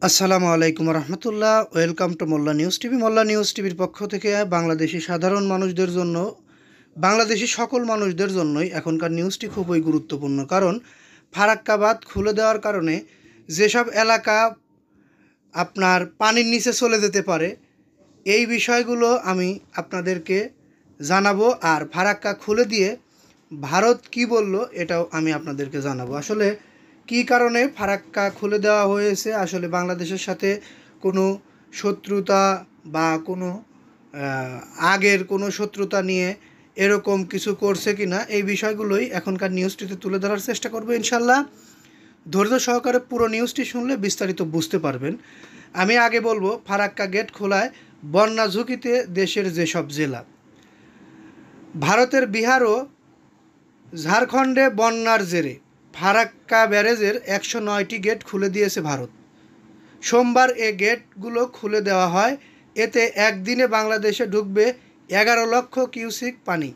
আসসালামু আলাইকুম রহমতুল্লাহ। Welcome to Molla news TV. Molla news টিভির পক্ষ থেকে বাংলাদেশি সাধারণ মানুষদের জন্য, বাংলাদেশি সকল মানুষদের জন্যই এখনকার নিউজটি খুবই গুরুত্বপূর্ণ। কারণ ফারাক্কা বাঁধ খুলে দেওয়ার কারণে যেসব এলাকা আপনার পানির নিচে চলে যেতে পারে, এই বিষয়গুলো আমি আপনাদেরকে জানাবো। আর ফারাক্কা খুলে দিয়ে ভারত কি বলল এটাও আমি আপনাদেরকে জানাবো। আসলে কী কারণে ফারাক্কা খুলে দেওয়া হয়েছে, আসলে বাংলাদেশের সাথে কোনো শত্রুতা বা কোনো আগের কোনো শত্রুতা নিয়ে এরকম কিছু করছে কি না, এই বিষয়গুলোই এখনকার নিউজটিতে তুলে ধরার চেষ্টা করবো ইনশাল্লাহ। ধৈর্য সহকারে পুরো নিউজটি শুনলে বিস্তারিত বুঝতে পারবেন। আমি আগে বলবো, ফারাক্কা গেট খোলায় বন্যা ঝুঁকিতে দেশের যেসব জেলা। ভারতের বিহার ও ঝাড়খণ্ডে বন্যার জেরে ফারাক্কা ব্যারেজের 109টি গেট খুলে দিয়েছে ভারত। সোমবার এ গেটগুলো খুলে দেওয়া হয়। এতে একদিনে বাংলাদেশে ঢুকবে 11 লক্ষ কিউসিক পানি।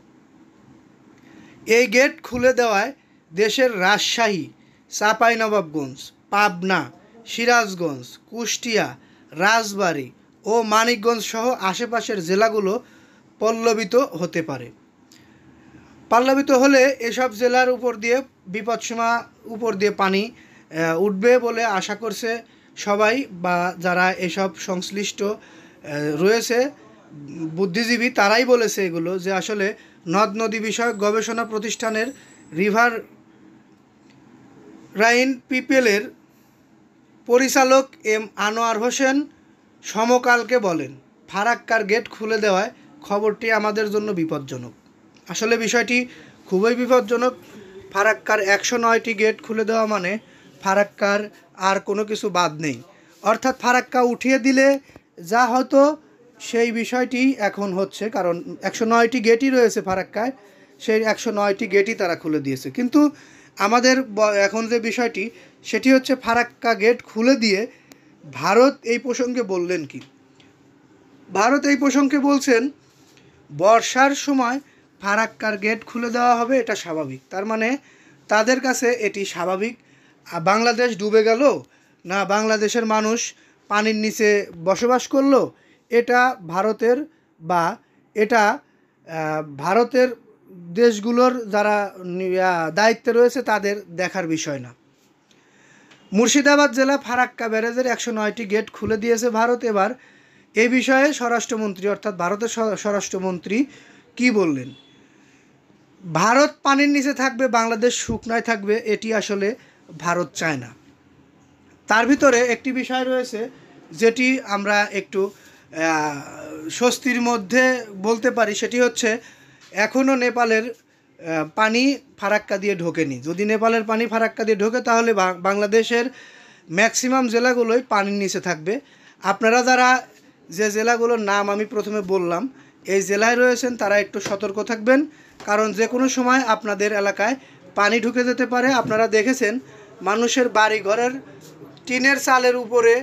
এই গেট খুলে দেওয়ায় দেশের রাজশাহী, চাঁপাইনবাবগঞ্জ, পাবনা, সিরাজগঞ্জ, কুষ্টিয়া, রাজবাড়ী ও মানিকগঞ্জ সহ আশেপাশের জেলাগুলো পল্লবিত হতে পারে। পল্লবিত হলে এসব জেলার উপর দিয়ে বিপদসীমা উপর দিয়ে পানি উঠবে বলে আশা করছে সবাই, বা যারা এসব সংশ্লিষ্ট রয়েছে বুদ্ধিজীবী তারাই বলেছে এগুলো, যে আসলে নদ নদী বিষয়ক গবেষণা প্রতিষ্ঠানের রিভার রাইন পিপেলের পরিচালক এম আনোয়ার হোসেন সমকালকে বলেন, ফারাক্কার গেট খুলে দেওয়ায় খবরটি আমাদের জন্য বিপজ্জনক। আসলে বিষয়টি খুবই বিপজ্জনক। ফারাক্কার 109টি গেট খুলে দেওয়া মানে ফারাক্কার আর কোনো কিছু বাদ নেই, অর্থাৎ ফারাক্কা উঠিয়ে দিলে যা হতো সেই বিষয়টি এখন হচ্ছে। কারণ 109টি গেটই রয়েছে ফারাক্কায়, সেই 109টি গেটই তারা খুলে দিয়েছে। কিন্তু আমাদের এখন যে বিষয়টি সেটি হচ্ছে, ফারাক্কা গেট খুলে দিয়ে ভারত এই প্রসঙ্গে বললেন কি। ভারত এই প্রসঙ্গে বলছেন, বর্ষার সময় ফারাক্কার গেট খুলে দেওয়া হবে, এটা স্বাভাবিক। তার মানে তাদের কাছে এটি স্বাভাবিক। বাংলাদেশ ডুবে গেল না বাংলাদেশের মানুষ পানির নিচে বসবাস করলো, এটা ভারতের বা এটা ভারতের দেশগুলোর যারা দায়িত্বে রয়েছে তাদের দেখার বিষয় না। মুর্শিদাবাদ জেলা ফারাক্কা ব্যারেজের 109টি গেট খুলে দিয়েছে ভারত। এবার এই বিষয়ে স্বরাষ্ট্রমন্ত্রী, অর্থাৎ ভারতের স্বরাষ্ট্রমন্ত্রী কি বললেন। ভারত পানির নিচে থাকবে, বাংলাদেশ শুকনায় থাকবে, এটি আসলে ভারত চায় না। তার ভিতরে একটি বিষয় রয়েছে যেটি আমরা একটু স্বস্তির মধ্যে বলতে পারি, সেটি হচ্ছে এখনও নেপালের পানি ফারাক্কা দিয়ে ঢোকেনি। যদি নেপালের পানি ফারাক্কা দিয়ে ঢোকে তাহলে বাংলাদেশের ম্যাক্সিমাম জেলাগুলোই পানির নিচে থাকবে। আপনারা যারা যে জেলাগুলোর নাম আমি প্রথমে বললাম এই জেলায় রয়েছেন তারা একটু সতর্ক থাকবেন, কারণ যে কোনো সময় আপনাদের এলাকায় পানি ঢুকে যেতে পারে। আপনারা দেখেছেন মানুষের বাড়ি ঘরের টিনের চালের উপরে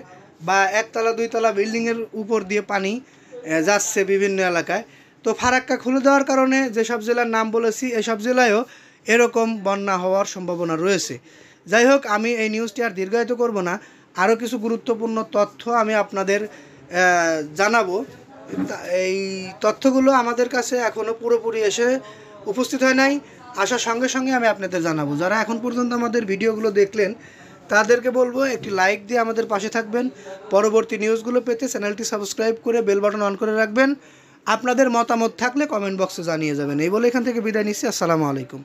বা একতলা দুইতলা বিল্ডিংয়ের উপর দিয়ে পানি যাচ্ছে বিভিন্ন এলাকায়। তো ফারাক্কা খুলে দেওয়ার কারণে যেসব জেলার নাম বলেছি এসব জেলায়ও এরকম বন্যা হওয়ার সম্ভাবনা রয়েছে। যাই হোক, আমি এই নিউজটি আর দীর্ঘায়িত করব না। আরও কিছু গুরুত্বপূর্ণ তথ্য আমি আপনাদের জানাবো। এই তথ্যগুলো আমাদের কাছে এখনও পুরোপুরি এসে উপস্থিত হয় নাই, আসার সঙ্গে সঙ্গে আমি আপনাদের জানাবো। যারা এখন পর্যন্ত আমাদের ভিডিওগুলো দেখলেন তাদেরকে বলবো একটি লাইক দিয়ে আমাদের পাশে থাকবেন। পরবর্তী নিউজগুলো পেতে চ্যানেলটি সাবস্ক্রাইব করে বেল বাটন অন করে রাখবেন। আপনাদের মতামত থাকলে কমেন্ট বক্সে জানিয়ে যাবেন। এই বলে এখান থেকে বিদায় নিচ্ছি। আসসালামু আলাইকুম।